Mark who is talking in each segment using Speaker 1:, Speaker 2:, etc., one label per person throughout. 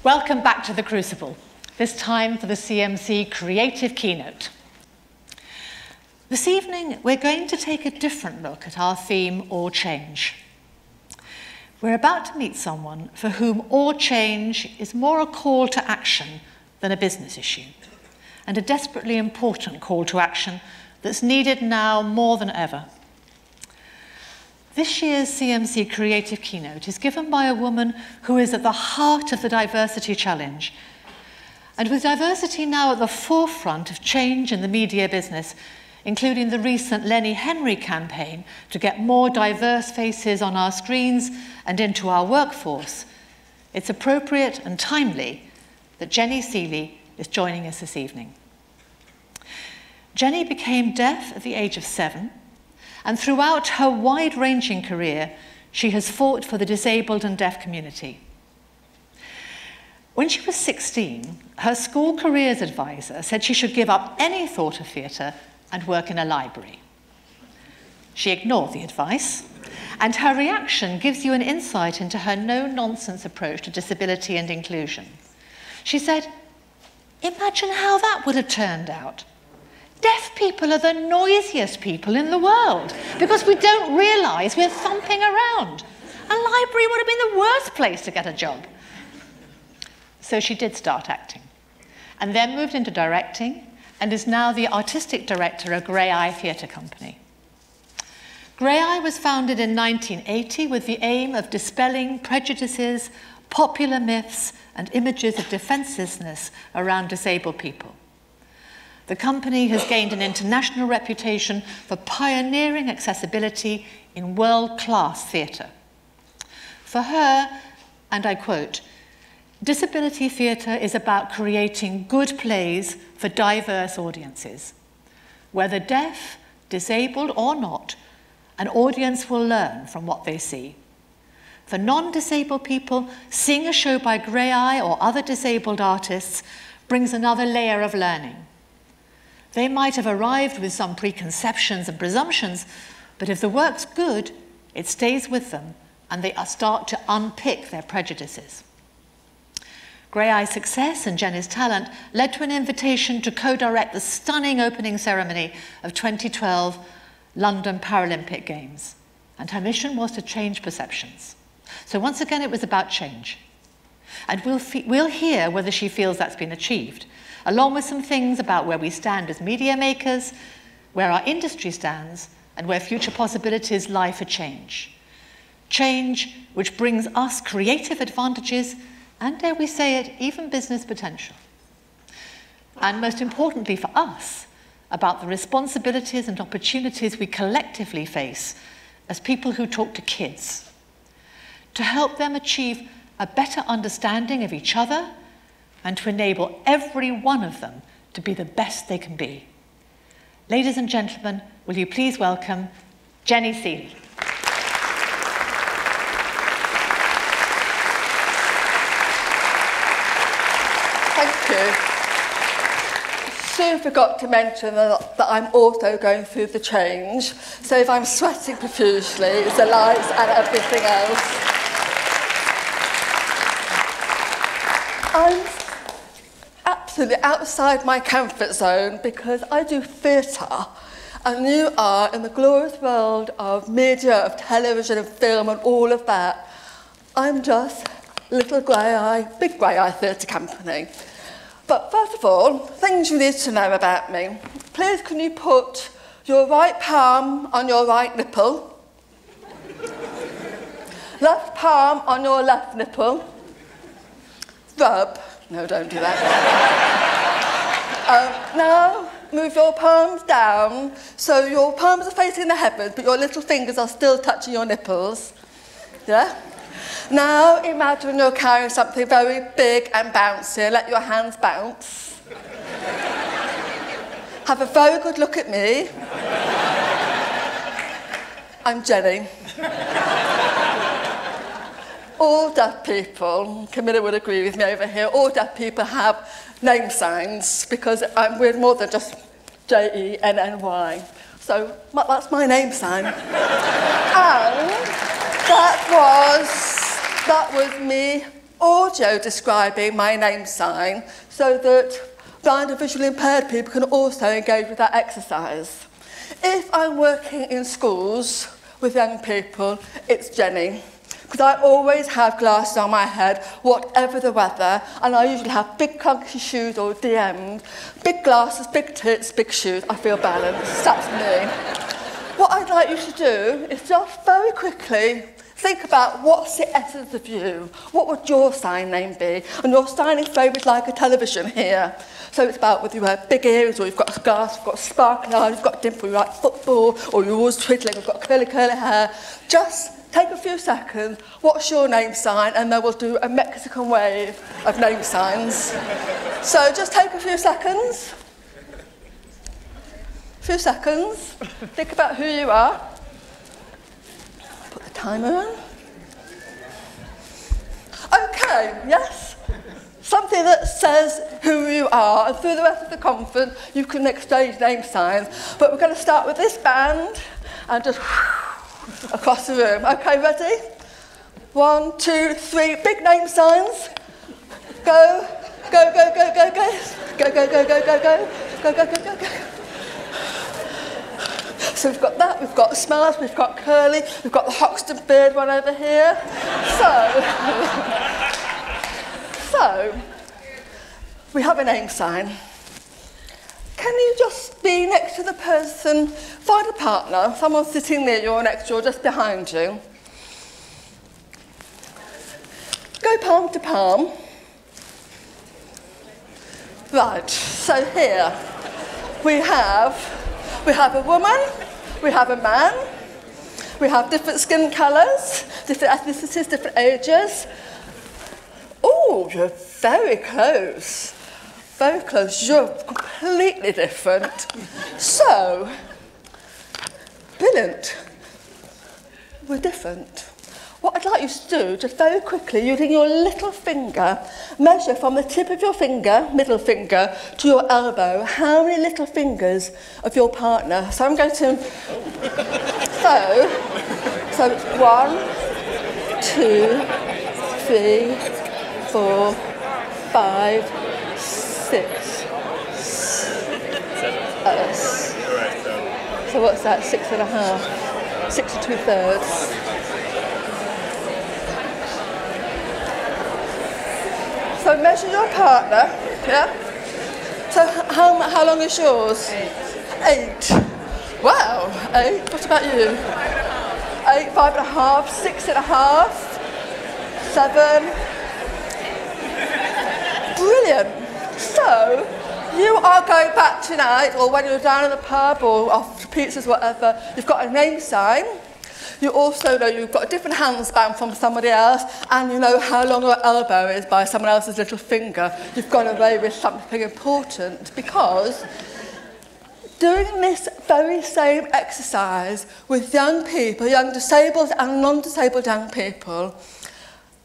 Speaker 1: Welcome back to the Crucible, this time for the CMC Creative Keynote. This evening, we're going to take a different look at our theme, Or Change. We're about to meet someone for whom Or Change is more a call to action than a business issue, and a desperately important call to action that's needed now more than ever. This year's CMC Creative Keynote is given by a woman who is at the heart of the diversity challenge. And with diversity now at the forefront of change in the media business, including the recent Lenny Henry campaign to get more diverse faces on our screens and into our workforce, it's appropriate and timely that Jenny Seeley is joining us this evening. Jenny became deaf at the age of 7, and throughout her wide-ranging career, she has fought for the disabled and deaf community. When she was 16, her school careers advisor said she should give up any thought of theatre and work in a library. She ignored the advice, and her reaction gives you an insight into her no-nonsense approach to disability and inclusion. She said, "Imagine how that would have turned out. Deaf people are the noisiest people in the world because we don't realise we're thumping around. A library would have been the worst place to get a job." So she did start acting, and then moved into directing, and is now the artistic director of Grey Eye Theatre Company. Grey Eye was founded in 1980 with the aim of dispelling prejudices, popular myths, and images of defenselessness around disabled people. The company has gained an international reputation for pioneering accessibility in world-class theatre. For her, and I quote, "Disability theatre is about creating good plays for diverse audiences. Whether deaf, disabled or not, an audience will learn from what they see. For non-disabled people, seeing a show by Grey Eye or other disabled artists brings another layer of learning. They might have arrived with some preconceptions and presumptions, but if the work's good, it stays with them and they start to unpick their prejudices." Grey Eye's success and Jenny's talent led to an invitation to co-direct the stunning opening ceremony of 2012 London Paralympic Games. And her mission was to change perceptions. So once again, it was about change. And we'll hear whether she feels that's been achieved, along with some things about where we stand as media makers, where our industry stands, and where future possibilities lie for change. Change which brings us creative advantages and, dare we say it, even business potential. And most importantly for us, about the responsibilities and opportunities we collectively face as people who talk to kids, to help them achieve a better understanding of each other and to enable every one of them to be the best they can be. Ladies and gentlemen, will you please welcome Jenny Seeley.
Speaker 2: Thank you. Sue forgot to mention that I'm also going through the change, so if I'm sweating profusely, it's the lights and everything else. I'm absolutely outside my comfort zone because I do theatre and you are in the glorious world of media, of television and film and all of that. I'm just little Grey Eye, big Grey Eye Theatre Company. But first of all, things you need to know about me. Please can you put your right palm on your right nipple, left palm on your left nipple, rub. No, don't do that. Now, move your palms down, so your palms are facing the heavens, but your little fingers are still touching your nipples. Yeah? Now, imagine you're carrying something very big and bouncy. Let your hands bounce. Have a very good look at me. I'm Jenny. All deaf people, Camilla would agree with me over here, all deaf people have name signs because we're more than just Jenny. So that's my name sign. And that was me audio describing my name sign so that blind and visually impaired people can also engage with that exercise. If I'm working in schools with young people, it's Jenny. Because I always have glasses on my head, whatever the weather, and I usually have big clunky shoes or DMs. Big glasses, big tits, big shoes. I feel balanced. That's me. What I'd like you to do is just very quickly think about what's the essence of you. What would your sign name be? And your sign is very much like a television here. So it's about whether you have big ears, or you've got scars, you've got sparkling eyes, you've got dimple, you like football, or you're always twiddling, you've got curly hair. Just take a few seconds, what's your name sign, and then we'll do a Mexican wave of name signs. So just take a few seconds. Think about who you are. Put the timer on. Okay, yes. Something that says who you are, and through the rest of the conference you can exchange name signs. But we're going to start with this band and just across the room. Okay, ready? 1, 2, 3. Big name signs. Go, go, go, go, go, go. Go, go, go, go, go, go. Go, go, go, go, go. So we've got that, we've got smiles, we've got curly, we've got the Hoxton beard one over here. So we have a name sign. Can you just be next to the person, find a partner, someone sitting near you or next to you or just behind you. Go palm to palm. Right, so here we have a woman, we have a man, we have different skin colours, different ethnicities, different ages. Oh, you're very close. Very close. You're completely different. So, brilliant. We're different. What I'd like you to do, just very quickly, using your little finger, measure from the tip of your finger, middle finger, to your elbow, how many little fingers of your partner. So I'm going to... So it's 1, 2, 3, 4, 5, 6.
Speaker 3: 7.
Speaker 2: So what's that? 6.5. 6 2/3. So measure your partner, yeah? So how long is yours? 8. Wow, 8. What about you? 8, 5.5, 6.5, 7. Brilliant. So you are going back tonight, or when you're down in the pub or off to pizzas, whatever, you've got a name sign. You also know you've got a different handspan from somebody else, and you know how long your elbow is by someone else's little finger. You've gone away with something important, because doing this very same exercise with young people, young disabled and non-disabled young people,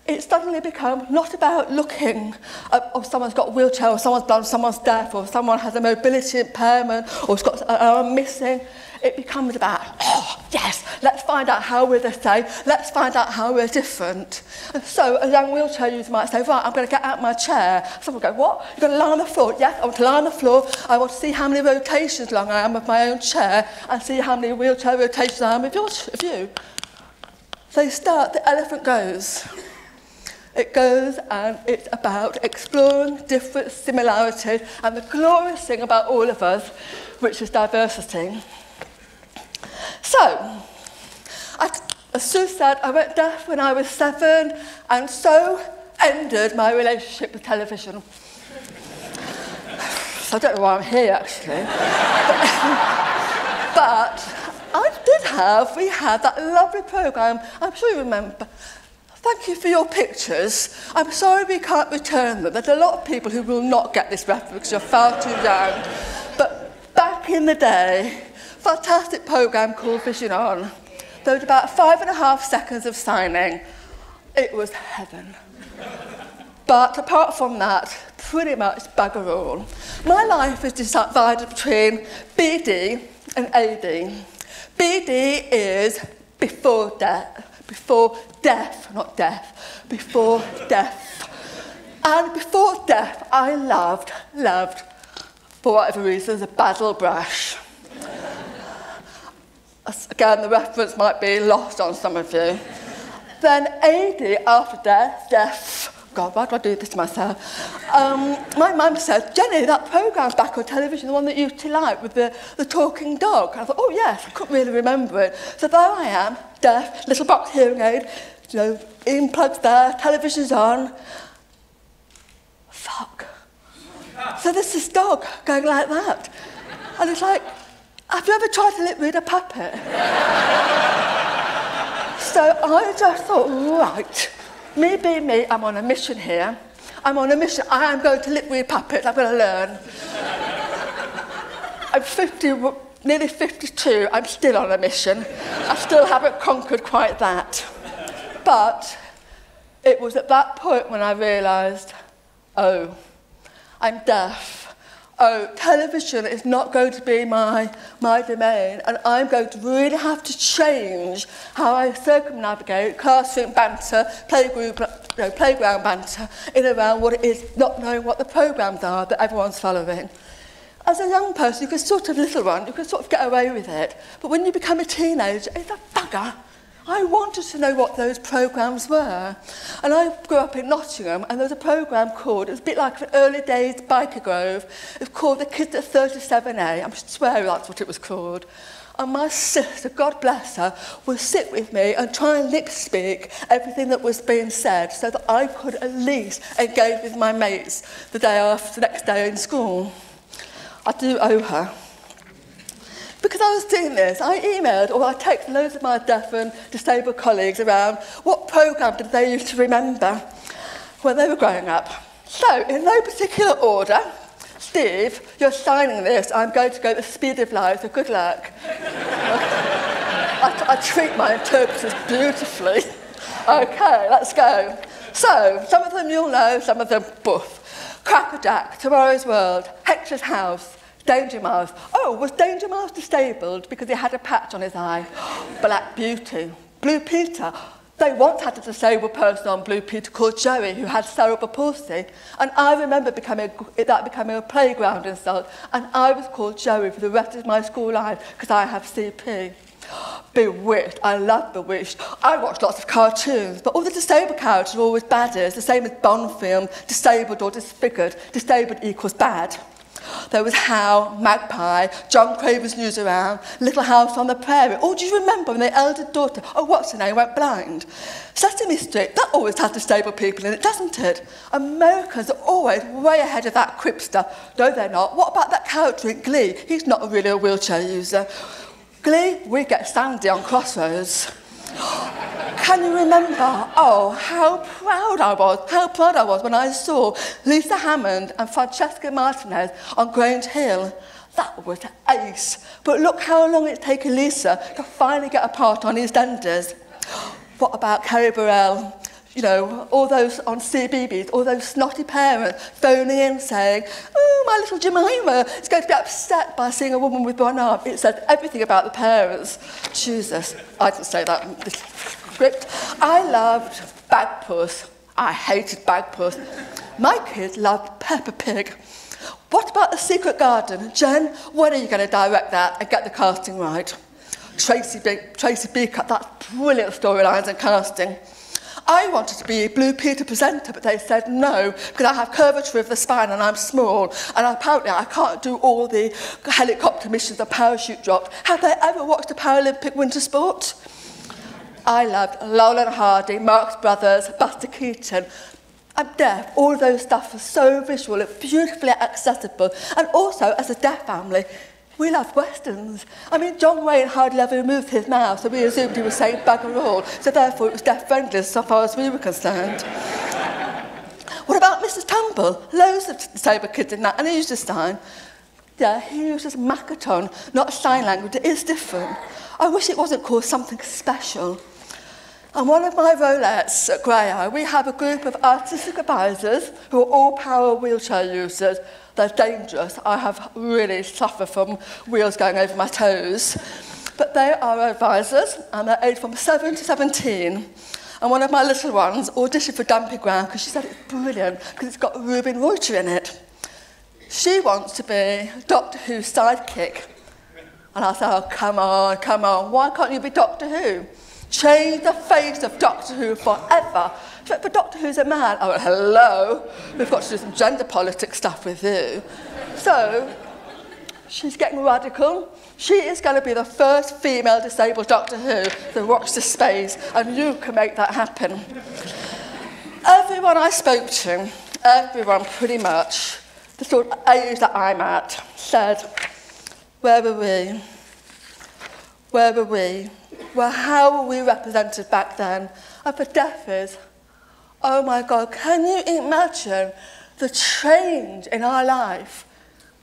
Speaker 2: it's suddenly become not about looking at, oh, someone's got a wheelchair, or someone's blind, someone's deaf, or someone has a mobility impairment, or has got an arm missing. It becomes about, oh, yes, let's find out how we're the same, let's find out how we're different. And so a young wheelchair user might say, right, I'm going to get out of my chair. Someone will go, what? You're going to lie on the floor? Yes, I want to lie on the floor. I want to see how many rotations long I am of my own chair, and see how many wheelchair rotations I am of you. So you start, the elephant goes. It goes, and it's about exploring different similarities, and the glorious thing about all of us, which is diversity. So, as Sue said, I went deaf when I was 7, and so ended my relationship with television. So I don't know why I'm here, actually. But we had that lovely programme, I'm sure you remember. Thank you for your pictures. I'm sorry we can't return them. There's a lot of people who will not get this reference because you're far too young. But back in the day, fantastic programme called Vision On. There was about 5.5 seconds of signing. It was heaven. But apart from that, pretty much bugger all. My life is divided between BD and AD. BD is before death. before deaf, not deaf, before deaf. And before deaf, I loved, for whatever reason, the Basil Brush. Again, the reference might be lost on some of you. Then AD, after deaf. God, why do I do this to myself? My mum said, Jenny, that programme's back on television, the one that you used to like with the talking dog. And I thought, oh yes, I couldn't really remember it. So there I am, deaf, little box hearing aid, you know, in plugs there, television's on. Fuck. So there's this dog going like that. And it's like, have you ever tried to lip read a puppet? So I just thought, right, me being me, I'm on a mission here. I'm on a mission. I am going to lip read puppets. I'm going to learn. I'm 50, nearly 52. I'm still on a mission. I still haven't conquered quite that. But it was at that point when I realised, oh, I'm deaf. Oh, television is not going to be my domain, and I'm going to really have to change how I circumnavigate classroom banter, playground banter, in around what it is, not knowing what the programmes are that everyone's following. As a young person, you can sort of, little one, you can sort of get away with it, but when you become a teenager, it's a bugger. I wanted to know what those programmes were. And I grew up in Nottingham, and there was a programme called, it was a bit like an early days Biker Grove, it was called The Kids at 37A, I'm swearing that's what it was called. And my sister, God bless her, would sit with me and try and lip speak everything that was being said so that I could at least engage with my mates the day after, the next day in school. I do owe her. Because I was doing this, I emailed or I texted loads of my deaf and disabled colleagues around what programme did they used to remember when they were growing up. So, in no particular order, Steve, you're signing this. I'm going to go at the speed of light, so good luck. I treat my interpreters beautifully. Okay, let's go. So, some of them you'll know, some of them boof. Crackerjack, Tomorrow's World, Hector's House, Danger Mouse. Oh, was Danger Mouse disabled because he had a patch on his eye? Black Beauty. Blue Peter. They once had a disabled person on Blue Peter called Joey who had cerebral palsy. And I remember that becoming a playground insult. And I was called Joey for the rest of my school life because I have CP. Bewitched. I love Bewitched. I watched lots of cartoons, but all the disabled characters were always baddies, the same as Bond film, disabled or disfigured. Disabled equals bad. There was Hal, Magpie, John Craven's News Around, Little House on the Prairie. Oh, do you remember when their elder daughter, oh, what's her name, went blind? Sesame Street, that always has disabled people in it, doesn't it? Americans are always way ahead of that Quipster. No, they're not. What about that character in Glee? He's not really a wheelchair user. Glee, we get Sandy on Crossroads. Can you remember? Oh, how proud I was when I saw Lisa Hammond and Francesca Martinez on Grange Hill. That was ace. But look how long it's taken Lisa to finally get a part on EastEnders. What about Kerry Burrell? You know, all those on CBeebies, all those snotty parents phoning in saying, oh, my little Jemima is going to be upset by seeing a woman with one arm. It said everything about the parents. Jesus, I didn't say that in this script. I loved Bagpuss. I hated Bagpuss. My kids loved Peppa Pig. What about The Secret Garden? Jen, when are you going to direct that and get the casting right? Tracy Beaker, that's brilliant storylines and casting. I wanted to be a Blue Peter presenter, but they said no, because I have curvature of the spine and I'm small, and apparently I can't do all the helicopter missions and parachute drops. Have they ever watched a Paralympic winter sport? I loved Laurel and Hardy, Marx Brothers, Buster Keaton. I'm deaf. All of those stuff was so visual and beautifully accessible. And also, as a deaf family, we loved Westerns. I mean, John Wayne hardly ever removed his mouth, so we assumed he was saying bugger all, so therefore it was deaf-friendly so far as we were concerned. What about Mrs. Tumble? Loads of disabled kids in that, and he used to sign. Yeah, he uses Makaton, not sign language. It is different. I wish it wasn't called something special. And one of my rolettes at Grey, we have a group of artistic advisors who are all power wheelchair users. They're dangerous. I have really suffered from wheels going over my toes. But they are advisors, and they're aged from 7 to 17. And one of my little ones auditioned for Dumpy Ground because she said it's brilliant because it's got Reuben Reuter in it. She wants to be Doctor Who's sidekick. And I said, oh, come on, why can't you be Doctor Who? Change the face of Doctor Who forever. But Doctor Who's a man. I went, hello, we've got to do some gender politics stuff with you. So, she's getting radical. She is going to be the first female disabled Doctor Who to watch this space, and you can make that happen. Everyone I spoke to, everyone pretty much, the sort of age that I'm at, said, where were we? Where were we? Well, how were we represented back then? And for deafers, oh my God, can you imagine the change in our life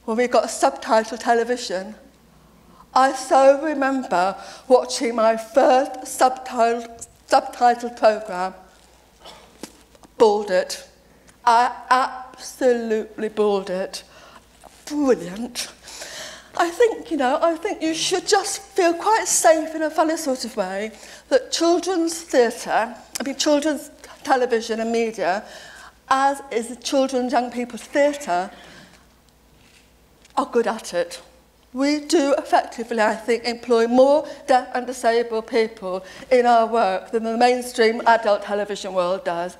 Speaker 2: when we got subtitled television? I so remember watching my first subtitled programme. Bawled it. I absolutely bawled it. Brilliant. I think you should just feel quite safe in a funny sort of way that children's theatre, children's television and media, as is the children's young people's theatre, are good at it. We do effectively, I think, employ more deaf and disabled people in our work than the mainstream adult television world does.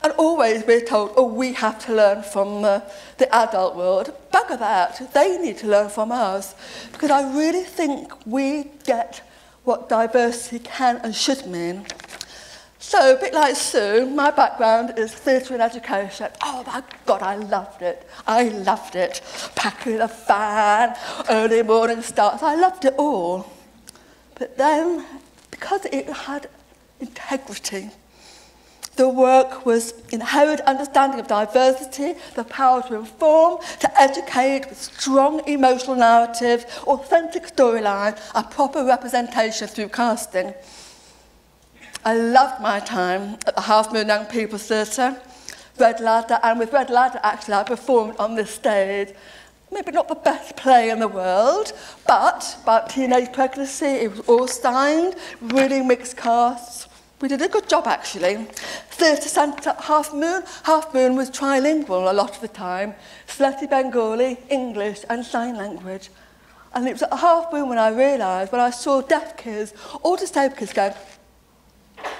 Speaker 2: And always we're told, oh, we have to learn from the adult world. Bugger that, they need to learn from us. Because I really think we get what diversity can and should mean. So, a bit like Sue, my background is theatre and education. Oh my God, I loved it. I loved it. Packing the van, early morning starts, I loved it all. But then, because it had integrity, the work was inherent understanding of diversity, the power to inform, to educate with strong emotional narratives, authentic storyline, a proper representation through casting. I loved my time at the Half Moon Young People's Theatre, Red Ladder, and with Red Ladder actually I performed on this stage. Maybe not the best play in the world, but about teenage pregnancy, it was all signed, really mixed casts. We did a good job actually. Theatre Centre at Half Moon was trilingual a lot of the time, Sylheti Bengali, English and sign language. And it was at Half Moon when I realised, when I saw deaf kids, all disabled kids going,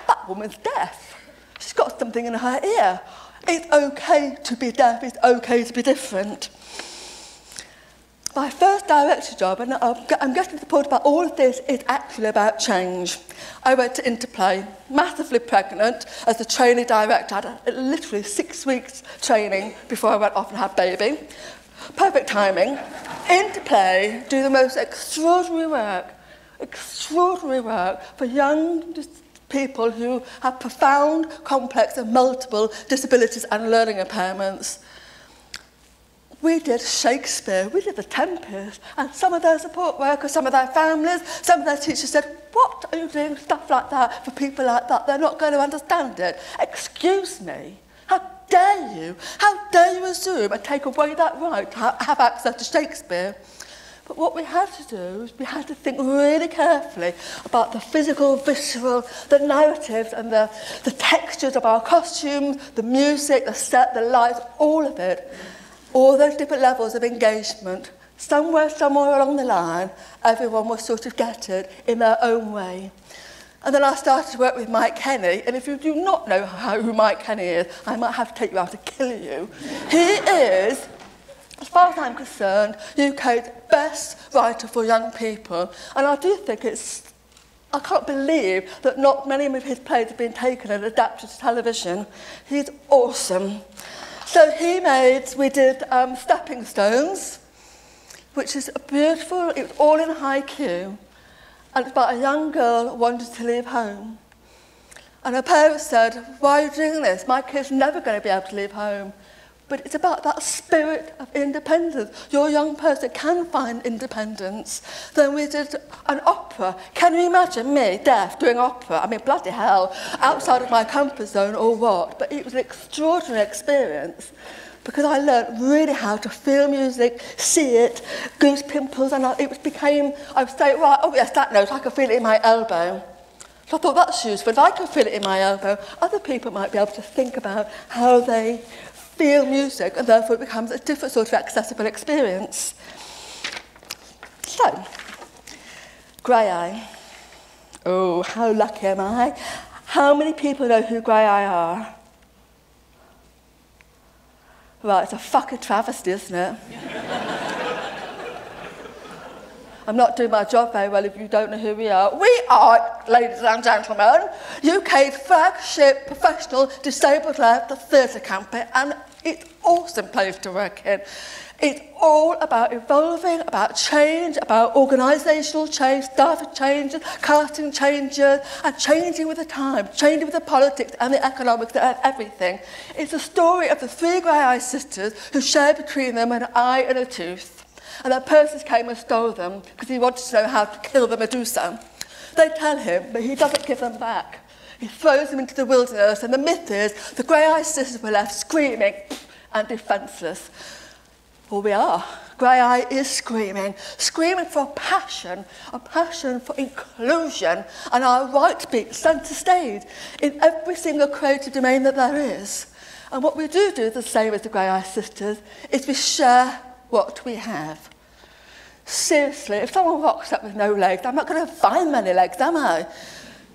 Speaker 2: that woman's deaf. She's got something in her ear. It's okay to be deaf, it's okay to be different. My first director job, and I'm getting to the point about all of this, is actually about change. I went to Interplay, massively pregnant as a trainee director. I had literally 6 weeks training before I went off and had baby. Perfect timing. Interplay do the most extraordinary work for young people who have profound, complex and multiple disabilities and learning impairments. We did Shakespeare, we did The Tempest, and some of their support workers, some of their families, some of their teachers said, what are you doing stuff like that for people like that? They're not going to understand it. Excuse me, how dare you? How dare you assume and take away that right to have access to Shakespeare? But what we had to do is we had to think really carefully about the physical, visceral, the narratives and the textures of our costumes, the music, the set, the lights, all of it. All those different levels of engagement. Somewhere along the line, everyone was sort of get it in their own way. And then I started to work with Mike Kenny, and if you do not know who Mike Kenny is, I might have to take you out to kill you. He is, as far as I'm concerned, UK's best writer for young people. And I do think I can't believe that not many of his plays have been taken and adapted to television. He's awesome. So we did Stepping Stones, which is beautiful, it was all in haiku. And it's about a young girl who wanted to leave home. And her parents said, why are you doing this? My kid's never going to be able to leave home. But it's about that spirit of independence. Your young person can find independence. Then we did an opera. Can you imagine me, deaf, doing opera? I mean, bloody hell, outside of my comfort zone or what? But it was an extraordinary experience. because I learned really how to feel music, see it, goose pimples, and I would say, right, oh yes, that note, I can feel it in my elbow. So I thought, that's useful. If I can feel it in my elbow, other people might be able to think about how they feel music, and therefore it becomes a different sort of accessible experience. So, Grey Eye. Oh, how lucky am I? How many people know who Grey Eye are? Right, it's a fucking travesty, isn't it? I'm not doing my job very well if you don't know who we are. We are, ladies and gentlemen, UK's flagship professional disabled led theatre company, and it's an awesome place to work in. It's all about evolving, about change, about organisational change, staff changes, casting changes, and changing with the time, changing with the politics and the economics and everything. It's a story of the three Grey Eye sisters who share between them an eye and a tooth. And then Perseus came and stole them because he wanted to know how to kill the Medusa. They tell him, but he doesn't give them back. He throws them into the wilderness, and the myth is the Grey Eye sisters were left screaming and defenceless. Well, we are. Grey Eye is screaming for a passion for inclusion, and our right to be centre stage in every single creative domain that there is. And what we do the same as the Grey Eye sisters, is we share what we have. Seriously, if someone rocks up with no legs, I'm not going to find many legs, am I?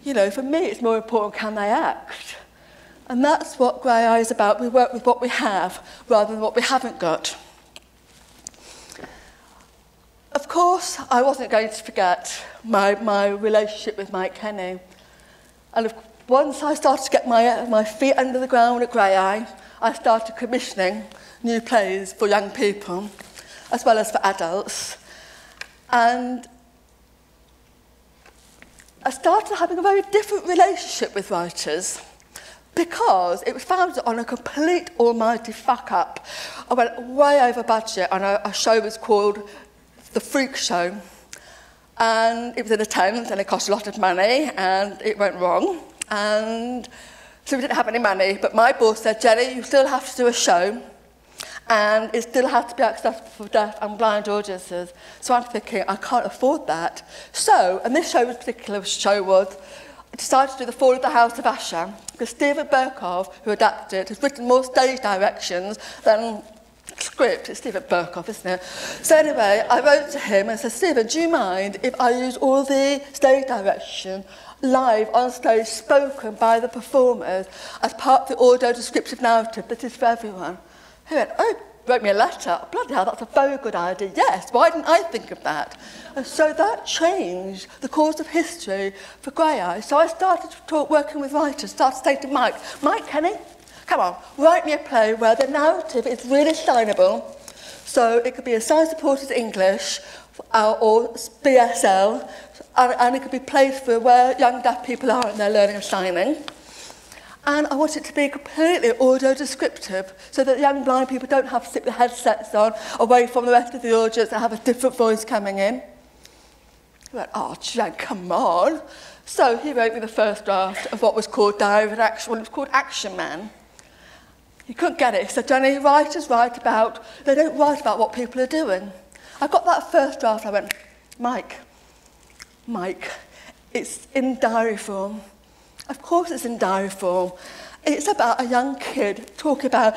Speaker 2: You know, for me, it's more important, can they act? And that's what Grey Eye is about. We work with what we have rather than what we haven't got. Of course, I wasn't going to forget my relationship with Mike Kenny. And once I started to get my feet under the ground at Grey Eye, I started commissioning new plays for young people, as well as for adults. And I started having a very different relationship with writers, because it was founded on a complete almighty fuck-up. I went way over budget on a show that was called The Freak Show. And it was in a tent, and it cost a lot of money, and it went wrong. And so we didn't have any money, but my boss said, Jenny, you still have to do a show, and it still has to be accessible for deaf and blind audiences. So I'm thinking, I can't afford that. So, and this particular show was, I decided to do The Fall of the House of Usher, because Steven Berkoff, who adapted it, has written more stage directions than script. It's Steven Berkoff, isn't it? So anyway, I wrote to him and said, Steven, do you mind if I use all the stage direction live on stage, spoken by the performers as part of the audio descriptive narrative that is for everyone? He went, oh, wrote me a letter. Bloody hell, that's a very good idea. Yes, why didn't I think of that? And so that changed the course of history for Grey Eye. So I started to working with writers, started saying to Mike, Kenny, come on, write me a play where the narrative is really signable. So it could be a sign-supported English or BSL, and it could be placed for where young deaf people are and they're learning and signing. And I want it to be completely audio-descriptive so that young blind people don't have to sit with headsets on away from the rest of the audience and have a different voice coming in. He went, oh, Jen, come on. So he wrote me the first draft of what was called Diary of an Action, well, it was called Action Man. He couldn't get it. He said, Jenny, writers write about, they don't write about what people are doing. I got that first draft, I went, Mike, it's in diary form. Of course it's in diary form. It's about a young kid talking about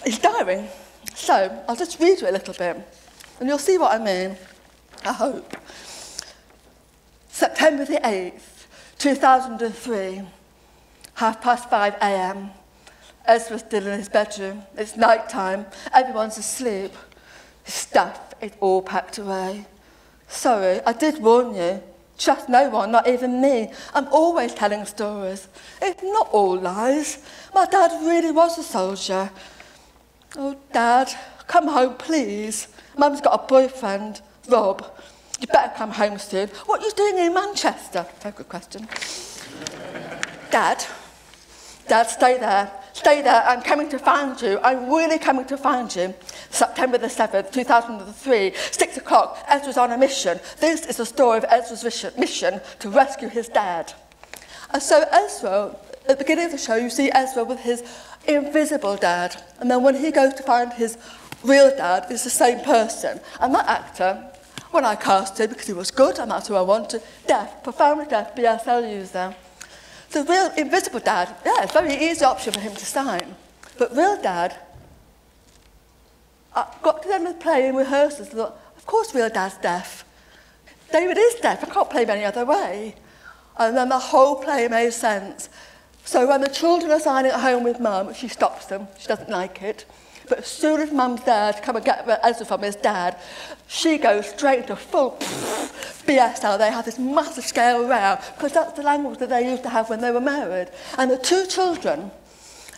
Speaker 2: his diary. So I'll just read you a little bit, and you'll see what I mean, I hope. September the 8th, 2003, 5:30 a.m. Ezra's still in his bedroom. It's night time. Everyone's asleep. His stuff is all packed away. Sorry, I did warn you. Trust no one, not even me. I'm always telling stories. It's not all lies. My dad really was a soldier. Oh, Dad, come home, please. Mum's got a boyfriend, Rob. You better come home soon. What are you doing in Manchester? Very good question. Dad, stay there. Stay there, I'm coming to find you. I'm really coming to find you. September the 7th, 2003, 6 o'clock, Ezra's on a mission. This is the story of Ezra's mission to rescue his dad. And so Ezra, at the beginning of the show, you see Ezra with his invisible dad. And then when he goes to find his real dad, it's the same person. And that actor, when I cast him, because he was good and that's who I wanted, deaf, profoundly deaf, BSL user. The real invisible dad, yeah, it's a very easy option for him to sign. But real dad, I got to the end of the play in rehearsals and thought, of course real dad's deaf. David is deaf, I can't play him any other way. And then the whole play made sense. So when the children are signing at home with Mum, she stops them, she doesn't like it. But as soon as Mum's there to come and get the answer from his dad, she goes straight into full BSL. They have this massive scale row, because that's the language that they used to have when they were married. And the two children,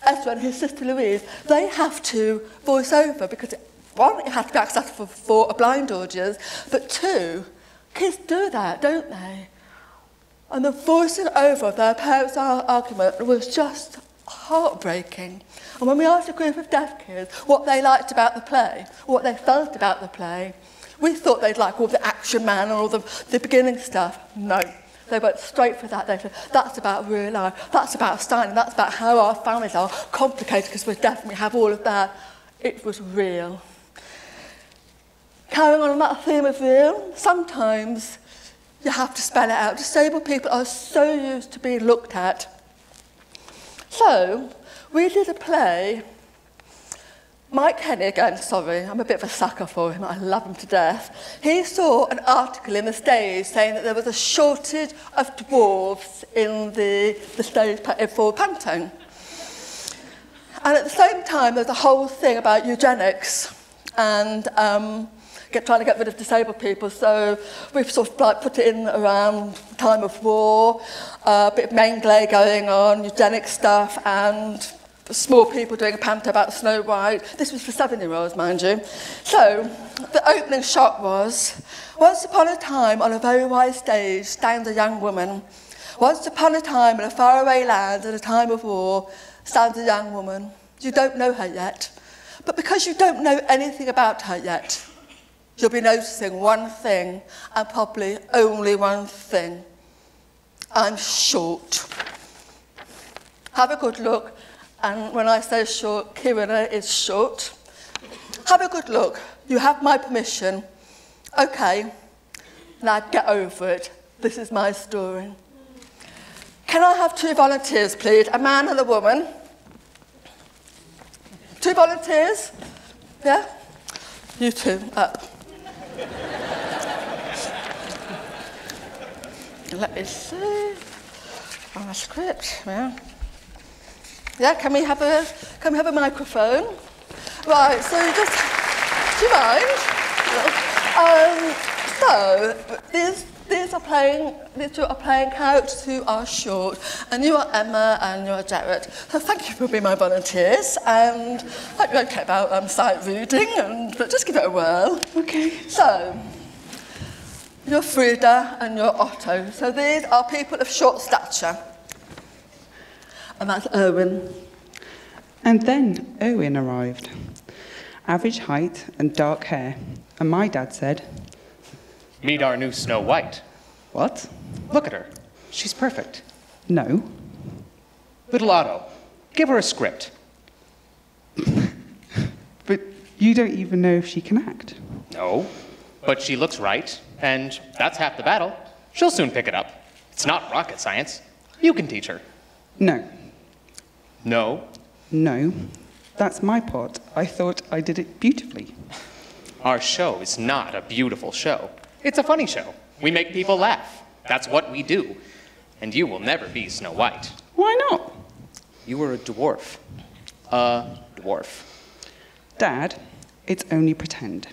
Speaker 2: Ezra and his sister Louise, they have to voice over, because one, it has to be accessible for a blind audience, but two, kids do that, don't they? And the voicing over of their parents' argument was just heartbreaking. And when we asked a group of deaf kids what they liked about the play, what they felt about the play, we thought they'd like all the action man and all the beginning stuff. No, they went straight for that. They said, that's about real life, that's about styling, that's about how our families are complicated because we're deaf and we have all of that. It was real. Carrying on that theme of real, sometimes you have to spell it out. Disabled people are so used to being looked at. So, we did a play. Mike Henny, again, sorry, I'm a bit of a sucker for him, I love him to death. He saw an article in the stage saying that there was a shortage of dwarves in the stage for Pantone. And at the same time, there's a whole thing about eugenics and trying to get rid of disabled people. So we've sort of like put it in around time of war, a bit of Mengele going on, eugenic stuff, and small people doing a panto about Snow White. This was for 7-year-olds, mind you. So the opening shot was, once upon a time on a very wide stage stands a young woman. Once upon a time in a faraway land at a time of war stands a young woman. You don't know her yet. But because you don't know anything about her yet, you'll be noticing one thing, and probably only one thing. I'm short. Have a good look, and when I say short, Kieran is short. Have a good look. You have my permission. Okay, now get over it. This is my story. Can I have 2 volunteers, please? A man and a woman. 2 volunteers? Yeah? You two, up. Let me see. On the script, yeah. Yeah, can we have a microphone? Right, so just, do you mind? So these two are playing characters who are short, and you are Emma and you are Jared. So thank you for being my volunteers, and I hope you're okay about sight reading, but just give it a whirl. Okay. So, you're Frida and you're Otto. So these are people of short stature. And that's Owen.
Speaker 3: And then Owen arrived. Average height and dark hair. And my dad said,
Speaker 4: meet our new Snow White.
Speaker 3: what?
Speaker 4: Look at her. She's perfect.
Speaker 3: No.
Speaker 4: Little Otto, give her a script.
Speaker 3: But you don't even know if she can act.
Speaker 4: No, but she looks right, and that's half the battle. She'll soon pick it up. It's not rocket science. You can teach her.
Speaker 3: No.
Speaker 4: No.
Speaker 3: No. That's my part. I thought I did it beautifully.
Speaker 4: Our show is not a beautiful show. It's a funny show. We make people laugh. That's what we do. And you will never be Snow White.
Speaker 3: Why not?
Speaker 4: You are a dwarf. A dwarf.
Speaker 3: Dad, it's only pretend.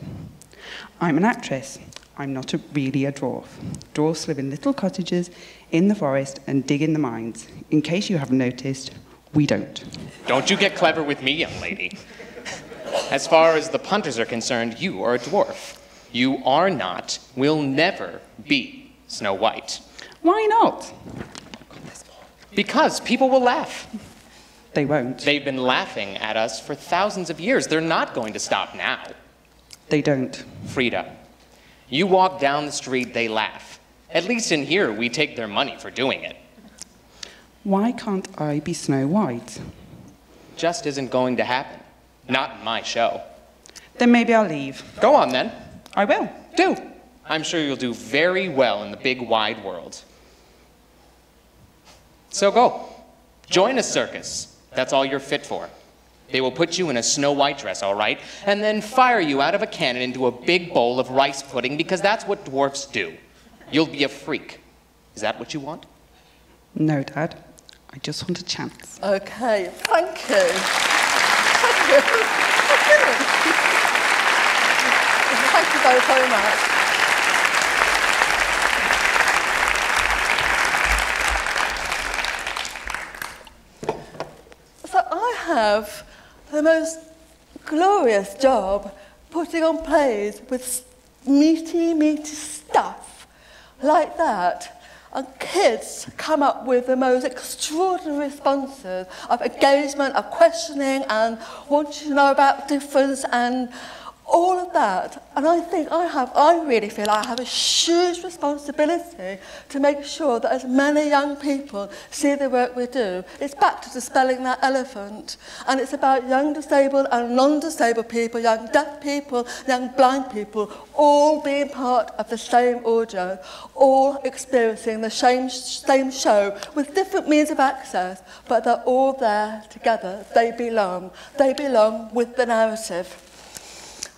Speaker 3: I'm an actress. I'm not really a dwarf. Dwarfs live in little cottages in the forest and dig in the mines. In case you haven't noticed, we don't.
Speaker 4: Don't you get clever with me, young lady. As far as the punters are concerned, you are a dwarf. You are not, will never be Snow White.
Speaker 3: Why not?
Speaker 4: Because people will laugh.
Speaker 3: They won't.
Speaker 4: They've been laughing at us for thousands of years. They're not going to stop now.
Speaker 3: They don't.
Speaker 4: Frida, you walk down the street, they laugh. At least in here, we take their money for doing it.
Speaker 3: Why can't I be Snow White?
Speaker 4: just isn't going to happen. Not in my show.
Speaker 3: Then maybe I'll leave.
Speaker 4: Go on then.
Speaker 3: I will.
Speaker 4: Do. I'm sure you'll do very well in the big wide world. So go. Join a circus. That's all you're fit for. They will put you in a Snow White dress, all right, and then fire you out of a cannon into a big bowl of rice pudding because that's what dwarfs do. You'll be a freak. Is that what you want?
Speaker 3: No, Dad. I just want a chance.
Speaker 2: Okay, thank you. Thank you. Thank you very, very much. So I have the most glorious job putting on plays with meaty stuff like that. And kids come up with the most extraordinary responses of engagement, of questioning, and wanting to know about difference and all of that. And I really feel I have a huge responsibility to make sure that as many young people see the work we do. It's back to dispelling that elephant. And it's about young disabled and non-disabled people, young deaf people, young blind people, all being part of the same audience, all experiencing the same show with different means of access, but they're all there together. They belong. They belong with the narrative.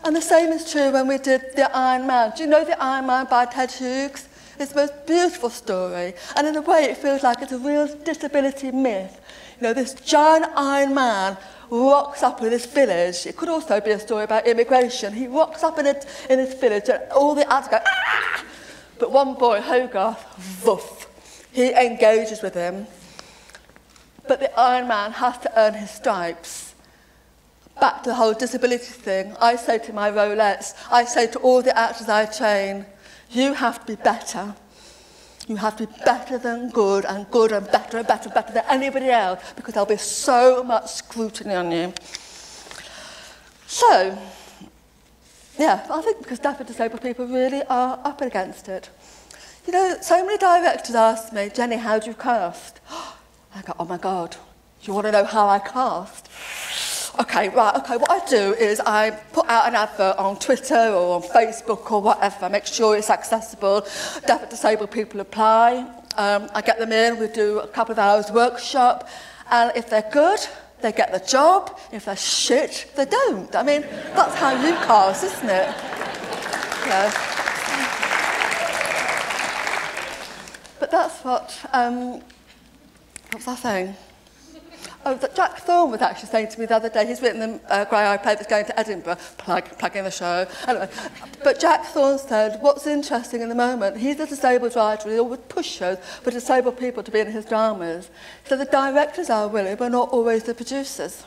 Speaker 2: And the same is true when we did The Iron Man. Do you know The Iron Man by Ted Hughes? It's the most beautiful story. And in a way, it feels like it's a real disability myth. You know, this giant Iron Man rocks up in this village. It could also be a story about immigration. He rocks up in this village and all the actors go, ah! But one boy, Hogarth, woof, he engages with him. But the Iron Man has to earn his stripes. Back to the whole disability thing, I say to my Rolettes, I say to all the actors I train, you have to be better. You have to be better than good and better than anybody else because there'll be so much scrutiny on you. So, yeah, I think because deaf and disabled people really are up against it. You know, so many directors ask me, Jenny, how do you cast? I go, oh my God, you want to know how I cast? Okay, what I do is I put out an advert on Twitter or on Facebook or whatever, make sure it's accessible. Deaf and disabled people apply. I get them in, we do a couple of hours workshop, and if they're good, they get the job. If they're shit, they don't. I mean, that's how you cast, isn't it? Yeah. But that's what was I saying? Oh, that Jack Thorne was actually saying to me the other day, he's written the Grey Eye play that's going to Edinburgh, plugging the show. Anyway, but Jack Thorne said, what's interesting in the moment, he's a disabled writer, he always pushes for disabled people to be in his dramas. So the directors are willing, but not always the producers.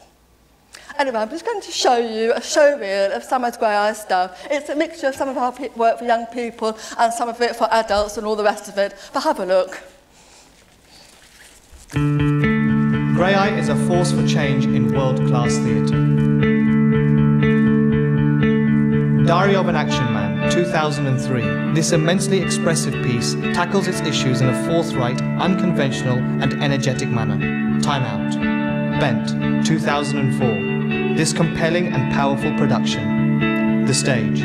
Speaker 2: Anyway, I'm just going to show you a showreel of some of Grey Eye stuff. It's a mixture of some of our work for young people and some of it for adults and all the rest of it. But have a look.
Speaker 5: Grey Eye is a force for change in world-class theatre. Diary of an Action Man, 2003. This immensely expressive piece tackles its issues in a forthright, unconventional and energetic manner. Time Out. Bent, 2004. This compelling and powerful production. The Stage.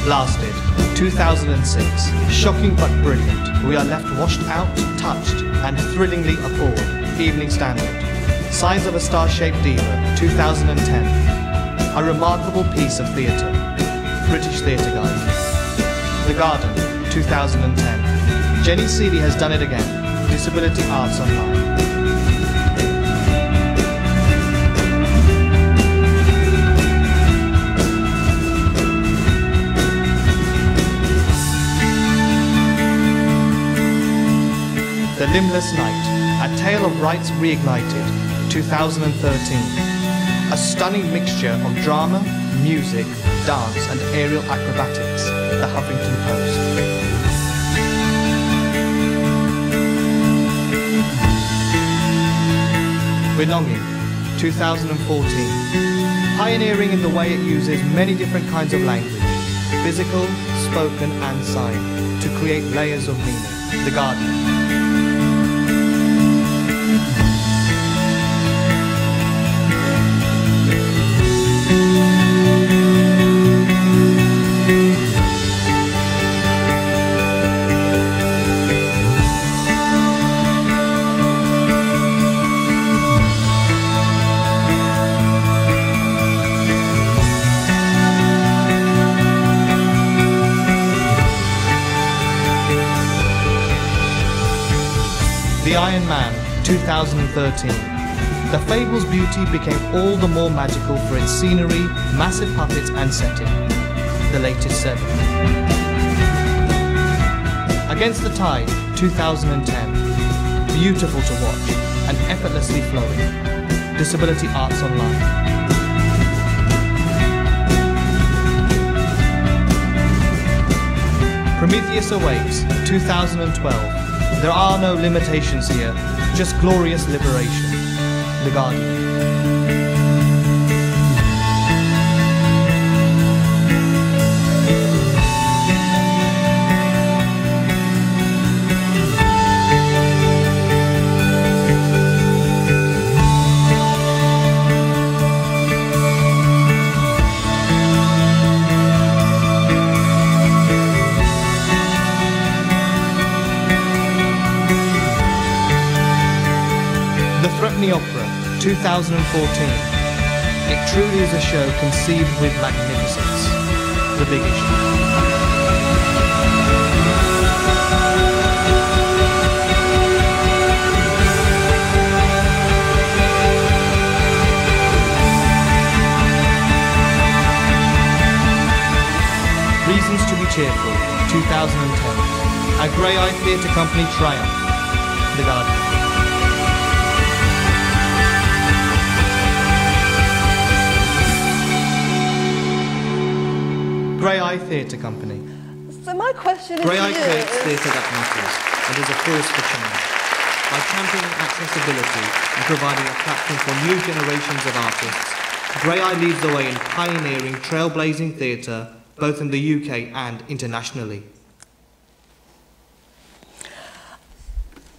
Speaker 5: Blasted, 2006. Shocking but brilliant. We are left washed out, touched, and thrillingly appalled. Evening Standard. Signs of a Star-Shaped Diva, 2010. A remarkable piece of theatre. British Theatre Guide. The Garden, 2010. Jenny Seeley has done it again. Disability Arts Online. The Limbless Night, a tale of rights reignited, 2013. A stunning mixture of drama, music, dance and aerial acrobatics, The Huffington Post. Belonging, 2014. Pioneering in the way it uses many different kinds of language, physical, spoken and sign, to create layers of meaning. The Guardian. Iron Man 2013. The Fable's beauty became all the more magical for its scenery, massive puppets and setting. The latest 7. Against the Tide 2010. Beautiful to watch and effortlessly flowing. Disability Arts Online. Prometheus Awakes 2012. There are no limitations here, just glorious liberation. The Guardian. The Threepenny Opera 2014. It truly is a show conceived with magnificence. The Big Issue. Reasons to be Cheerful 2010. A Grey Eye Theatre Company triumph. The Guardian. Grey Eye Theatre Company.
Speaker 2: So my question is
Speaker 5: Grey Eye
Speaker 2: to you.
Speaker 5: creates theatre that matters and is a force for change. By championing accessibility and providing a platform for new generations of artists, Grey Eye leads the way in pioneering trailblazing theatre, both in the UK and internationally.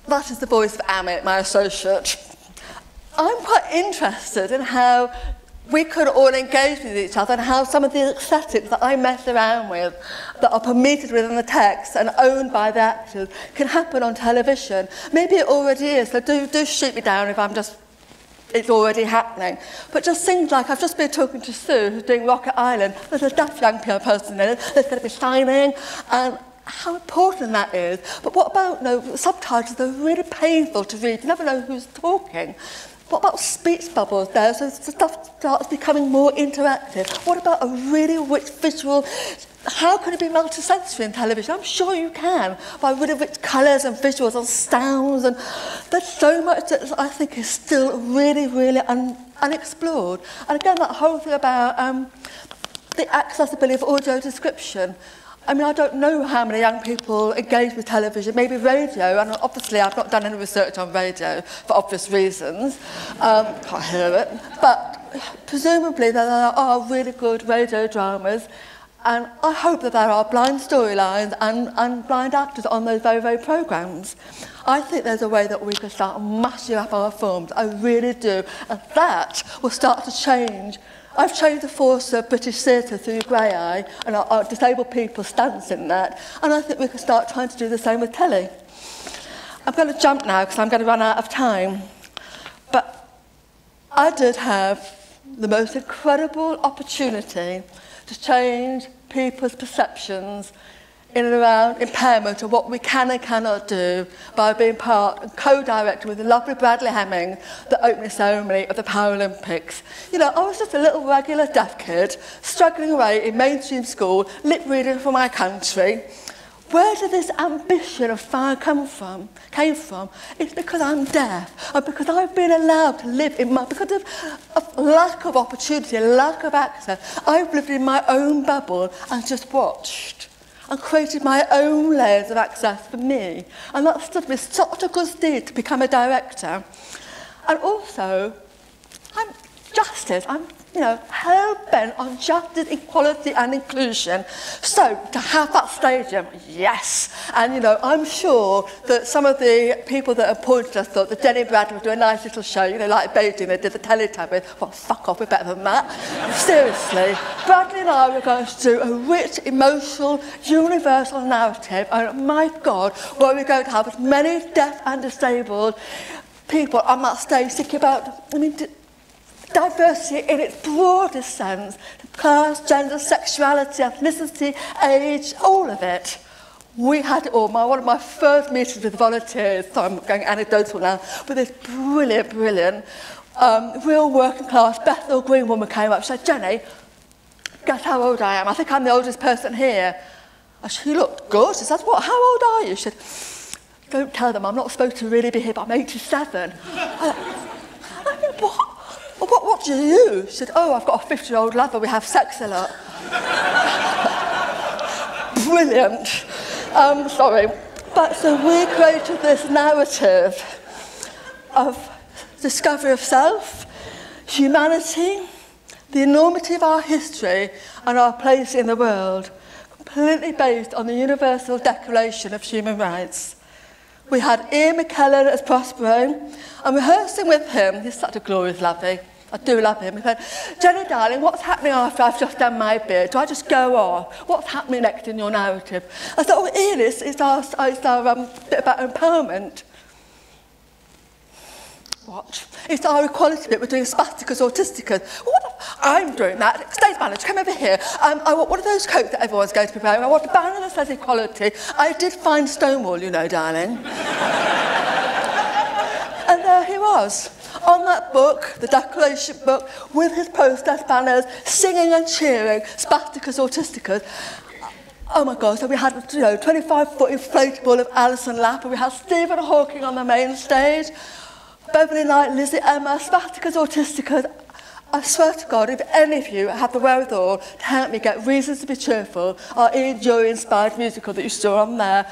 Speaker 2: That is the voice of Amit, my associate. I'm quite interested in how we could all engage with each other and how some of the aesthetics that I mess around with, that are permitted within the text and owned by the actors, can happen on television. Maybe it already is, so do shoot me down if it's already happening. But just things like, I've just been talking to Sue, who's doing Rocket Island. There's a daft young person in it, there's going to be Shining, and how important that is. But what about, subtitles that are really painful to read? You never know who's talking. What about speech bubbles there? So stuff starts becoming more interactive. What about a really rich visual? How can it be multisensory in television? I'm sure you can, by really rich colours and visuals and sounds. And there's so much that I think is still really, really unexplored. And again, that whole thing about the accessibility of audio description. I mean, I don't know how many young people engage with television, maybe radio, and obviously I've not done any research on radio for obvious reasons. Can't hear it. But presumably there are really good radio dramas, and I hope that there are blind storylines and blind actors on those very, very programmes. I think there's a way that we can start mashing up our forms. I really do. And that will start to change. I've changed the force of British theatre through Grey Eye and our disabled people's stance in that, and I think we can start trying to do the same with telly. I'm going to jump now because I'm going to run out of time. But I did have the most incredible opportunity to change people's perceptions in and around impairment of what we can and cannot do by being part and co-director with the lovely Bradley Hemming, the opening ceremony of the Paralympics. You know, I was just a little regular deaf kid, struggling away in mainstream school, lip reading for my country. Where did this ambition of fire came from? It's because I'm deaf, and because I've been allowed to live because of lack of opportunity, lack of access. I've lived in my own bubble and just watched and created my own layers of access for me. And that stood me such a good stead to become a director. And also, I'm hell-bent on justice, equality and inclusion. So, to have that stadium, yes. And, I'm sure that some of the people that appointed us thought that Jenny Bradley would do a nice little show, like Beijing, they did the Teletubbies. Well, fuck off, we're better than that. Seriously. Bradley and I were going to do a rich, emotional, universal narrative, and my God, where we're going to have as many deaf and disabled people on that stage thinking about, diversity in its broadest sense, class, gender, sexuality, ethnicity, age, all of it. We had it all. One of my first meetings with volunteers, so I'm going anecdotal now, but this brilliant, real working class Bethel Green woman came up. She said, Jenny, guess how old I am? I think I'm the oldest person here. And she looked good. She said, what, how old are you? She said, don't tell them, I'm not supposed to really be here, but I'm 87. I said, what do you do? She said, oh, I've got a 50-year-old lover, we have sex a lot. Brilliant. Sorry. But so we created this narrative of discovery of self, humanity, the enormity of our history and our place in the world, completely based on the Universal Declaration of Human Rights. We had Ian McKellen as Prospero, and rehearsing with him, he's such a glorious lovey. I do love him. He said, Jenny, darling, what's happening after I've just done my bit? Do I just go off? What's happening next in your narrative? I said, oh, Ian, it's our bit about empowerment. What? It's our equality bit. We're doing spasticus autisticus. I'm doing that. Stage manager, come over here. I want one of those coats that everyone's going to be wearing. I want a banner that says equality. I did find Stonewall, you know, darling. And there he was, on that book, the Declaration book, with his protest banners, singing and cheering, spasticus autisticus. Oh my God, so we had, 25-foot inflatable of Alison Lap, and we had Stephen Hawking on the main stage, Beverly Knight, Lizzie Emma, spasticus autisticus. I swear to God, if any of you have the wherewithal to help me get Reasons to Be Cheerful, our Ian Dury-inspired musical that you saw on there,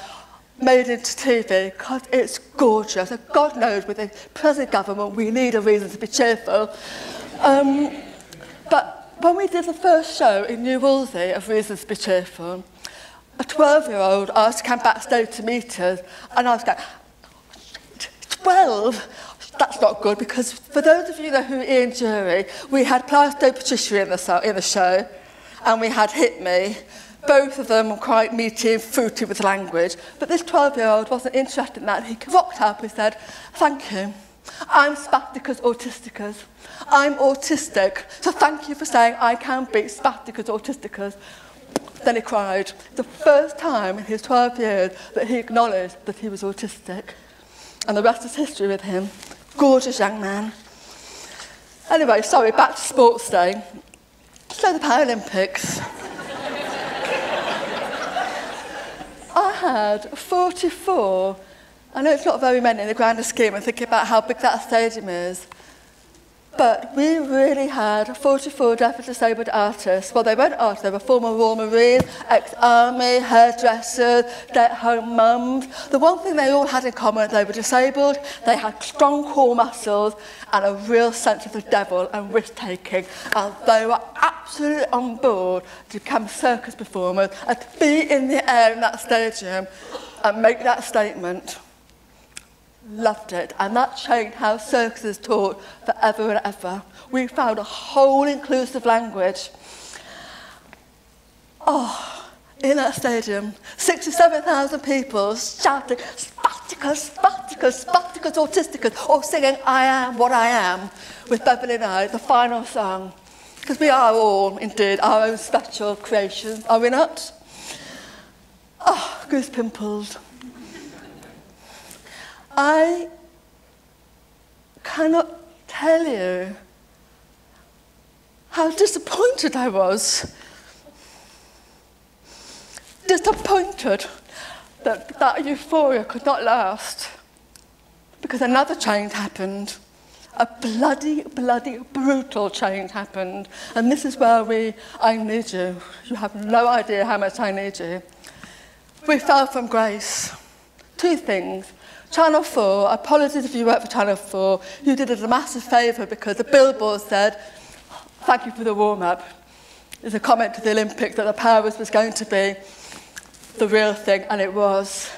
Speaker 2: made into TV, because it's gorgeous. And God knows, with the present government, we need a reason to be cheerful. But when we did the first show in New Wolsey of Reasons to Be Cheerful, a 12-year-old asked to come backstage to meet us, and I was going, 12? That's not good, because for those of you who know who Ian Dury, we had Plasto Patricia in the show, and we had Hit Me. Both of them were quite meaty and fruity with language, but this 12-year-old wasn't interested in that. He rocked up and said, thank you. I'm spasticus autisticus. I'm autistic, so thank you for saying I can be spasticus autisticus. Then he cried. The first time in his 12 years that he acknowledged that he was autistic. And the rest is history with him. Gorgeous young man. Anyway, sorry, back to Sports Day. So the Paralympics. I had 44, I know it's not very many in the grander scheme, I'm thinking about how big that stadium is, but we really had 44 deaf and disabled artists. Well, they weren't artists, they were former Royal Marines, ex-army, hairdressers, stay-at-home mums. The one thing they all had in common, they were disabled, they had strong core muscles and a real sense of the devil and risk-taking, and they were absolutely on board to become circus performers and to be in the air in that stadium and make that statement. Loved it, and that changed how circuses taught forever and ever. We found a whole inclusive language. Oh, in that stadium, 67,000 people shouting, spasticus, spasticus, spasticus autisticus, or singing I Am What I Am with Beverly Knight, the final song. Because we are all, indeed, our own special creations, are we not? Oh, goose pimples. I cannot tell you how disappointed I was. Disappointed that that euphoria could not last. Because another change happened. A bloody, brutal change happened. And this is where I need you. You have no idea how much I need you. We fell from grace. Two things. Channel 4, apologies if you work for Channel 4, you did us a massive favour because the billboard said, thank you for the warm-up. It's a comment to the Olympics that the Paris was going to be the real thing, and it was.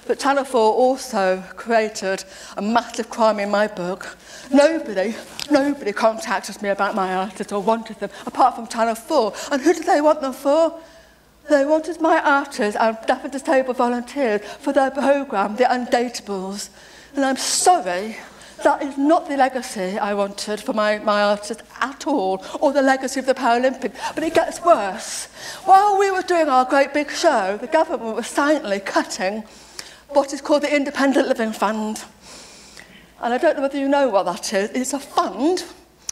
Speaker 2: But Channel 4 also created a massive crime in my book. Nobody contacted me about my artists or wanted them, apart from Channel 4. And who did they want them for? They wanted my artists and deaf and disabled volunteers for their programme, The Undateables. And I'm sorry, That is not the legacy I wanted for my artists at all, or the legacy of the Paralympics. But it gets worse. While we were doing our great big show, the government was silently cutting what is called the Independent Living Fund. And I don't know whether you know what that is. It's a fund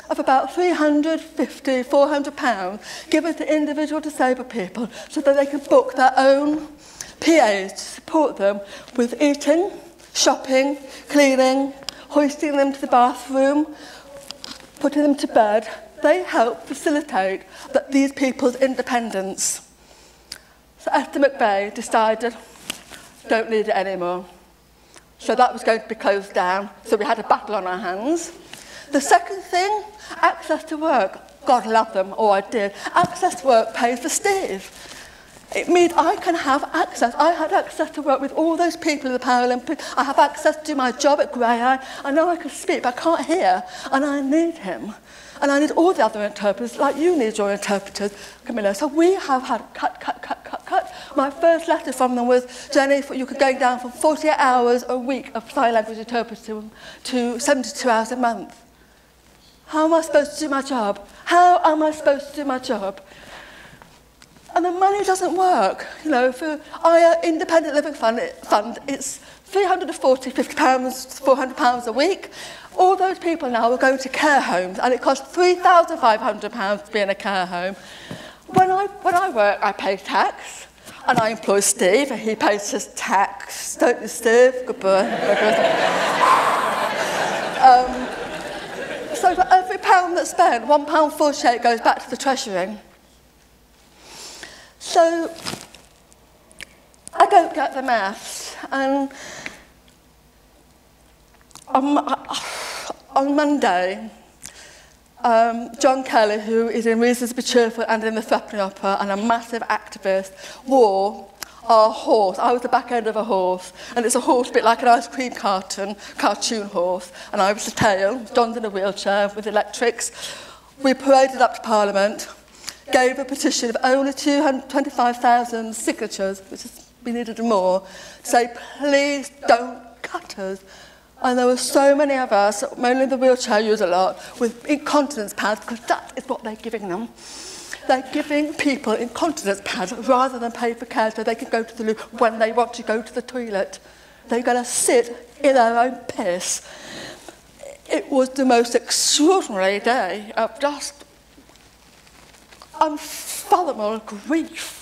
Speaker 2: of about £350, £400 given to individual disabled people so that they can book their own PAs to support them with eating, shopping, cleaning, hoisting them to the bathroom, putting them to bed. They help facilitate these people's independence. So Esther McVeigh decided, don't need it anymore. So that was going to be closed down, so we had a battle on our hands. The second thing, access to work. God love them, or I did. Access to work pays for Steve. It means I can have access. I had access to work with all those people in the Paralympics. I have access to my job at Grey Eye. I know I can speak, but I can't hear, and I need him. And I need all the other interpreters, like you need your interpreters, Camilla. So we have had cut. My first letter from them was, Jenny, you could go down from 48 hours a week of sign language interpreting to 72 hours a month. How am I supposed to do my job? How am I supposed to do my job? And the money doesn't work. You know, for our Independent Living Fund, it's £340, £50, £400 a week. All those people now are going to care homes, and it costs £3,500 to be in a care home. When I work, I pay tax, and I employ Steve, and he pays his tax. Don't you, Steve? Goodbye. So for every pound that's spent, £1.48 goes back to the Treasury. So I don't get the maths, and on Monday, John Kelly, who is in Reasons to be Cheerful and in the Threepenny Opera and a massive activist, wore our horse. I was the back end of a horse, and it's a horse a bit like an ice cream cartoon horse, and I was the tail. John's in a wheelchair with electrics. We paraded up to Parliament, gave a petition of only 225,000 signatures, which is, we needed more, to say, please don't cut us. And there were so many of us, mainly the wheelchair users a lot, with incontinence pads, because that is what they're giving them. They're giving people incontinence pads rather than paper care so they can go to the loo when they want to go to the toilet. They're going to sit in their own piss. It was the most extraordinary day of just unfathomable grief.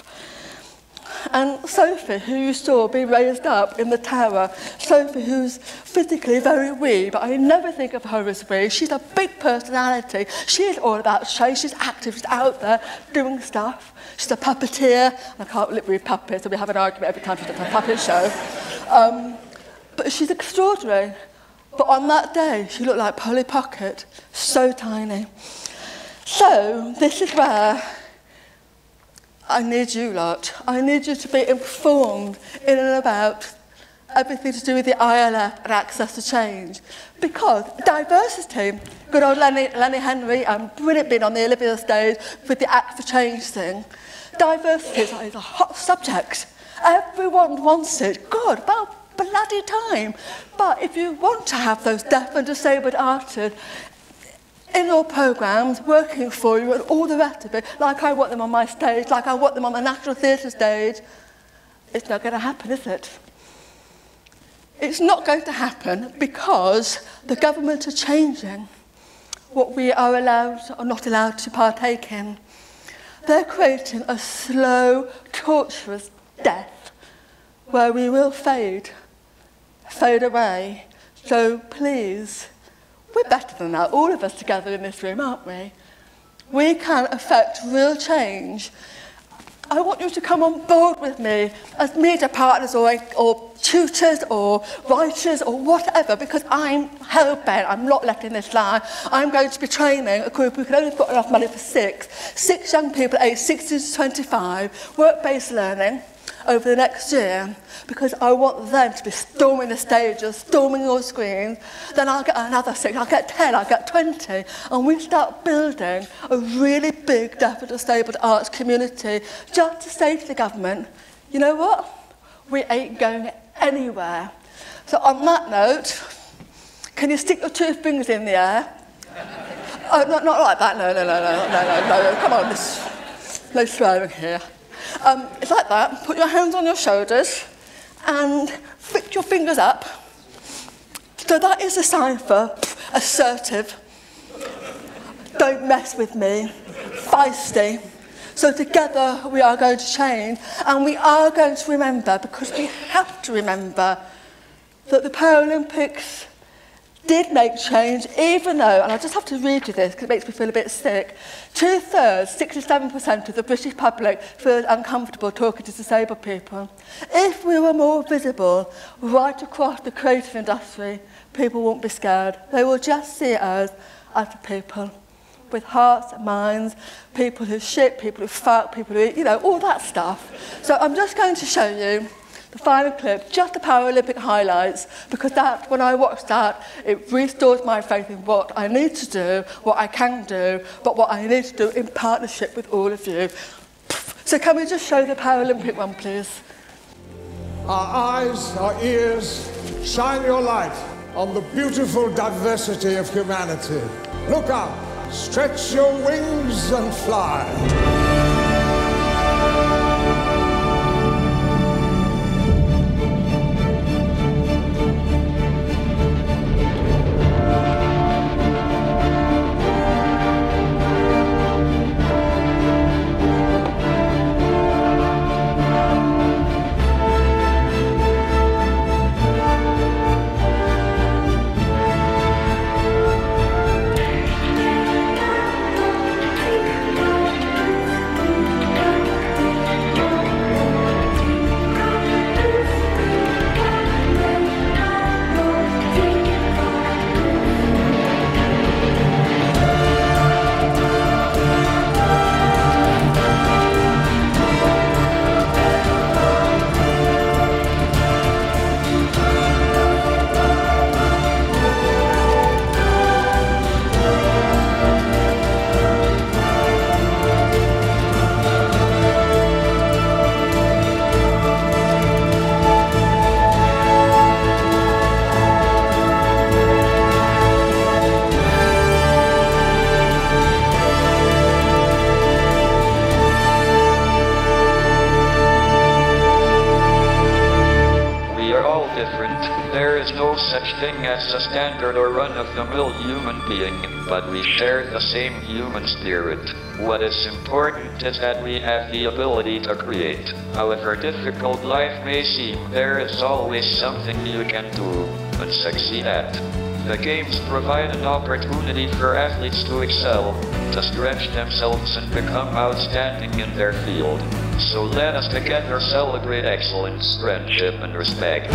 Speaker 2: And Sophie, who you saw be raised up in the tower, Sophie, who's physically very wee, but I never think of her as wee. She's a big personality. She's all about show. She's active. She's out there doing stuff. She's a puppeteer. I can't live with puppets, so we have an argument every time she does a puppet show. But she's extraordinary. But on that day, she looked like Polly Pocket, so tiny. So this is where I need you lot. I need you to be informed in and about everything to do with the ILF and access to change. Because diversity, good old Lenny Henry, brilliant being on the Olivia stage with the Act for Change thing. Diversity is a hot subject. Everyone wants it. Good, about bloody time. But if you want to have those deaf and disabled artists in your programmes, working for you and all the rest of it, like I want them on my stage, like I want them on the National Theatre stage, it's not going to happen, is it? It's not going to happen because the government are changing what we are allowed or not allowed to partake in. They're creating a slow, torturous death where we will fade away. So please, we're better than that, all of us together in this room, aren't we? We can affect real change. I want you to come on board with me as media partners or tutors or writers or whatever, because I'm hell-bent, I'm not letting this lie. I'm going to be training a group who can only put enough money for six young people aged 16 to 25, work-based learning, over the next year, because I want them to be storming the stages, storming your screens. Then I'll get another 6, I'll get 10, I'll get 20, and we start building a really big deaf and disabled arts community, just to say to the government, you know what? We ain't going anywhere. So on that note, Can you stick your 2 fingers in the air? Oh, not like that. No. Come on, no swearing here. It's like that. Put your hands on your shoulders and flick your fingers up. So that is a sign for assertive. Don't mess with me. Feisty. So together we are going to change, and we are going to remember, because we have to remember, that the Paralympics did make change, even though, and I just have to read you this because it makes me feel a bit sick, 2/3, 67% of the British public feel uncomfortable talking to disabled people. If we were more visible right across the creative industry, people won't be scared. They will just see us as people with hearts and minds, people who shit, people who fuck, people who, you know, all that stuff. So I'm just going to show you the final clip, just the Paralympic highlights, because that, when I watched that, it restores my faith in what I need to do, what I can do, but what I need to do in partnership with all of you. So can we just show the Paralympic one, please?
Speaker 6: Our eyes, our ears, shine your light on the beautiful diversity of humanity. Look up, stretch your wings and fly.
Speaker 7: As a standard or run-of-the-mill human being, but we share the same human spirit. What is important is that we have the ability to create. However difficult life may seem, there is always something you can do and succeed at. The games provide an opportunity for athletes to excel, to stretch themselves and become outstanding in their field. So let us together celebrate excellence, friendship, and respect.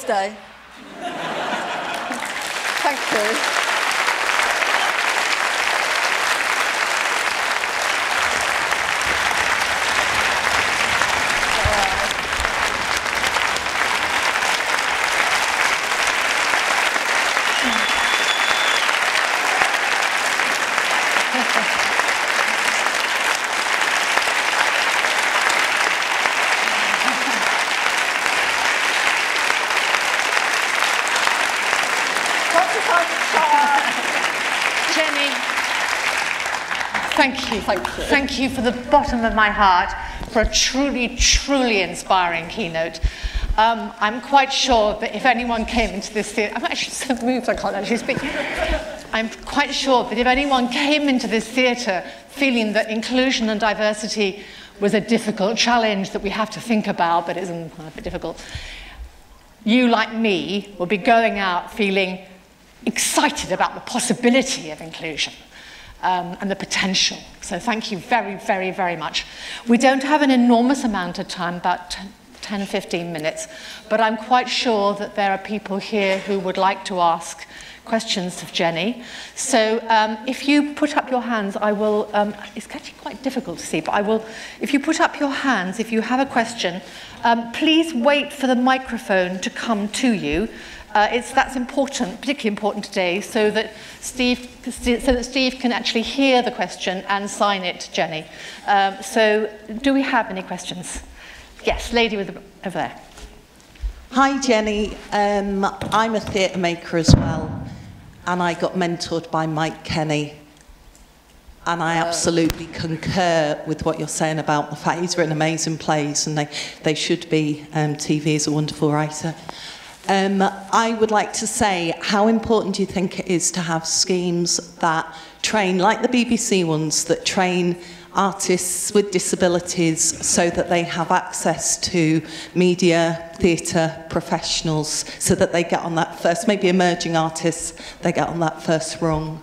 Speaker 2: Day. Thank you.
Speaker 1: Jenny, thank you. Thank you. Thank you from the bottom of my heart for a truly, truly inspiring keynote. I'm quite sure that if anyone came into this theatre, I'm actually so moved I can't actually speak. I'm quite sure that if anyone came into this theatre feeling that inclusion and diversity was a difficult challenge that we have to think about, but isn't a bit difficult, you, like me, will be going out feeling excited about the possibility of inclusion and the potential. So thank you very, very, very much. We don't have an enormous amount of time, about 10 or 15 minutes, but I'm quite sure that there are people here who would like to ask questions of Jenny. So if you put up your hands, I will, it's actually quite difficult to see, but I will, if you put up your hands, if you have a question, please wait for the microphone to come to you. That's important, particularly important today, so that Steve can actually hear the question and sign it to Jenny. So do we have any questions? Yes, lady over there.
Speaker 8: Hi Jenny, I'm a theatre maker as well, and I got mentored by Mike Kenny, and I absolutely concur with what you're saying about the fact he's written amazing plays, and they should be. TV is a wonderful writer. I would like to say, how important do you think it is to have schemes that train, like the BBC ones, that train artists with disabilities so that they have access to media, theatre professionals, so that they get on that first, maybe emerging artists, they get on that first rung?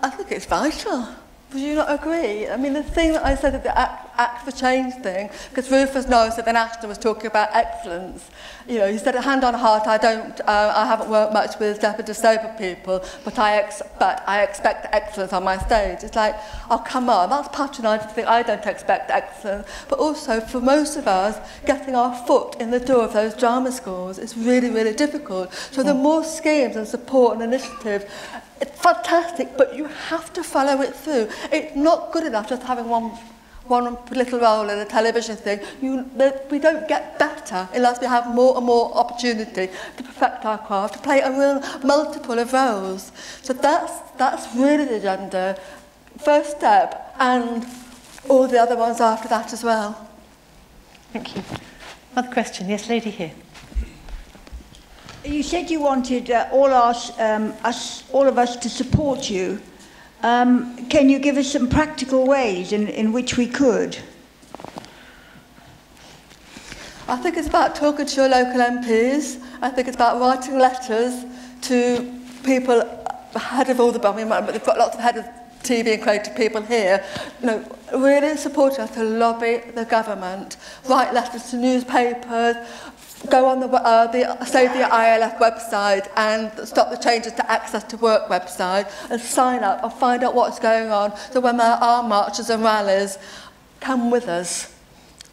Speaker 2: I think it's vital. Would you not agree? I mean, the thing that I said at the Act for Change thing, because Rufus knows that then Ashton was talking about excellence. You know, he said, hand on heart, I haven't worked much with deaf and disabled people, but I expect excellence on my stage. It's like, oh, come on, that's patronising to think I don't expect excellence. But also, for most of us, getting our foot in the door of those drama schools is really, really difficult. So the more schemes and support and initiatives, it's fantastic, but you have to follow it through. It's not good enough just having one little role in a television thing. We don't get better unless we have more and more opportunity to perfect our craft, to play a real multiple of roles. So that's really the agenda. First step, and all the other ones after that as well.
Speaker 1: Thank you. Another question. Yes, lady here.
Speaker 9: You said you wanted all of us to support you. Can you give us some practical ways in which we could?
Speaker 2: I think it's about talking to your local MPs. I think it's about writing letters to people ahead of all the... I mean, they've got lots of head of TV and creative people here. You know, really supporting us to lobby the government, write letters to newspapers, go on the Save the ILF website and Stop the Changes to Access to Work website and sign up and find out what's going on. So when there are marches and rallies, come with us.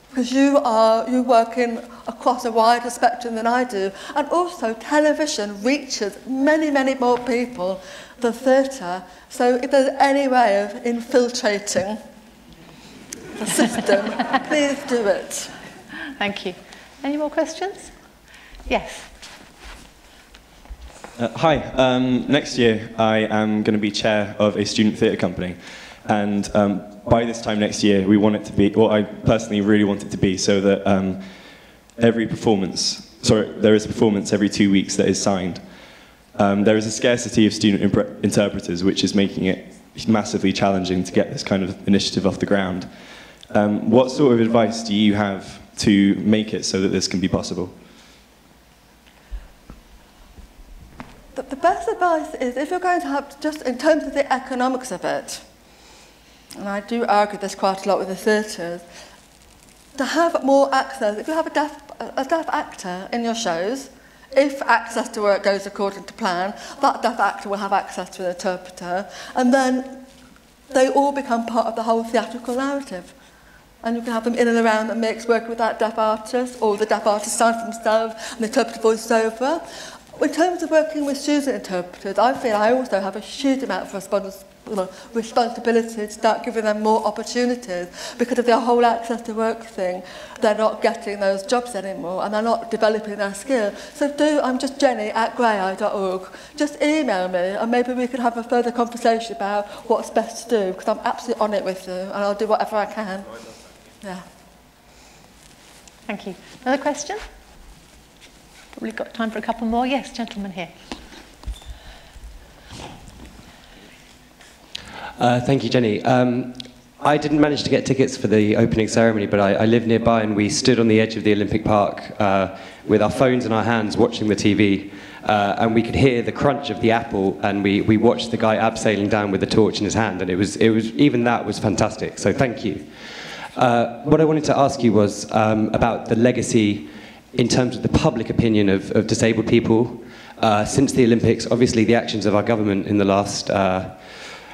Speaker 2: Because you're working across a wider spectrum than I do. And also television reaches many, many more people than theatre. So if there's any way of infiltrating the system, please do it.
Speaker 1: Thank you. Any more questions? Yes.
Speaker 10: Hi. Next year, I am going to be chair of a student theatre company. And by this time next year, we want it to be, well, I personally really want it to be so that there is a performance every 2 weeks that is signed. There is a scarcity of student interpreters, which is making it massively challenging to get this kind of initiative off the ground. What sort of advice do you have to make it so that this can be possible?
Speaker 2: The best advice is, if you're going to have, just in terms of the economics of it, and I do argue this quite a lot with the theatres, to have more access. If you have a deaf actor in your shows, if access to work goes according to plan, that deaf actor will have access to an interpreter, and then they all become part of the whole theatrical narrative. And you can have them in and around that makes working with that deaf artist, or the deaf artist sign for themselves, and the interpreter voice over. In terms of working with student interpreters, I feel I also have a huge amount of responsibility to start giving them more opportunities, because of their whole access to work thing. They're not getting those jobs anymore and they're not developing their skill. So I'm just jenny@greyeye.org. Just email me and maybe we could have a further conversation about what's best to do, because I'm absolutely on it with you and I'll do whatever I can. Yeah.
Speaker 1: Thank you. Another question? Probably got time for a couple more. Yes, gentleman here.
Speaker 11: Thank you, Jenny. I didn't manage to get tickets for the opening ceremony, but I live nearby and we stood on the edge of the Olympic Park with our phones in our hands watching the TV, and we could hear the crunch of the apple, and we watched the guy abseiling down with the torch in his hand, and it was even that was fantastic, so thank you. What I wanted to ask you was about the legacy in terms of the public opinion of disabled people. Since the Olympics, obviously the actions of our government in the last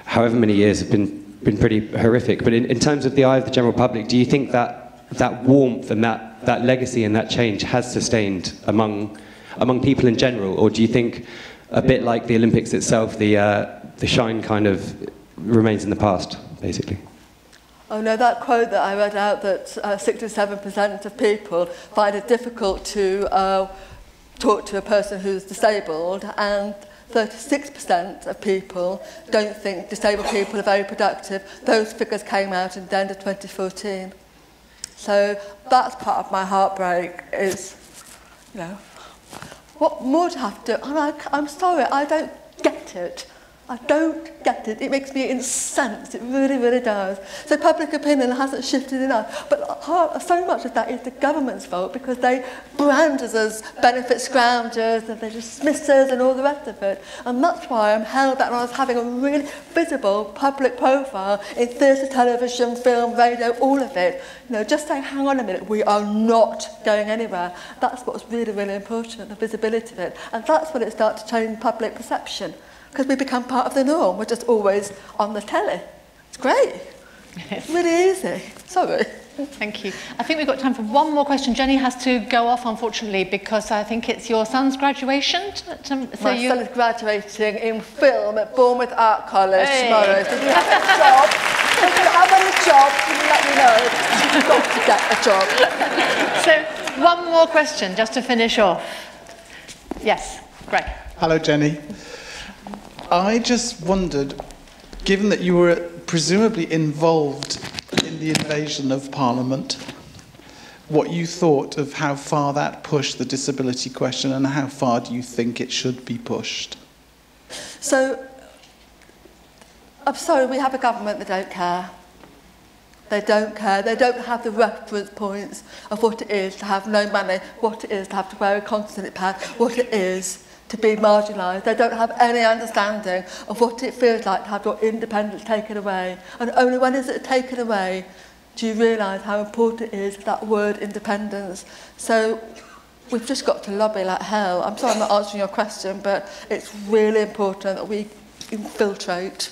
Speaker 11: however many years have been pretty horrific, but in terms of the eye of the general public, do you think that warmth and that legacy and that change has sustained among people in general, or do you think, a bit like the Olympics itself, the shine kind of remains in the past, basically?
Speaker 2: Oh no, that quote that I read out, that 67% of people find it difficult to talk to a person who's disabled, and 36% of people don't think disabled people are very productive. Those figures came out in the end of 2014. So that's part of my heartbreak, is, you know, what more do I have to do? I'm sorry, I don't get it. I don't get it. It makes me incensed. It really, really does. So public opinion hasn't shifted enough. But so much of that is the government's fault, because they brand us as benefit scroungers and they dismiss us and all the rest of it. And that's why I'm held back on us having a really visible public profile in theatre, television, film, radio, all of it. You know, just saying, hang on a minute, we are not going anywhere. That's what's really, really important, the visibility of it. And that's when it starts to change public perception. Because we become part of the norm. We're just always on the telly. It's great. It's really easy. Sorry.
Speaker 1: Thank you. I think we've got time for one more question. Jenny has to go off, unfortunately, because I think it's your son's graduation.
Speaker 2: My son is graduating in film at Bournemouth Art College tomorrow. So if you have a job, if you have any job, can you let me know? You've got to get a job.
Speaker 1: So one more question, just to finish off. Yes, Greg.
Speaker 12: Hello, Jenny. I just wondered, given that you were presumably involved in the invasion of Parliament, what you thought of how far that pushed the disability question and how far do you think it should be pushed?
Speaker 2: So, I'm sorry, we have a government that don't care. They don't care. They don't have the reference points of what it is to have no money, what it is to have to wear a continent pad, what it is to be marginalised. They don't have any understanding of what it feels like to have your independence taken away. And only when is it taken away do you realise how important it is, that word independence. So we've just got to lobby like hell. I'm sorry I'm not answering your question, but it's really important that we infiltrate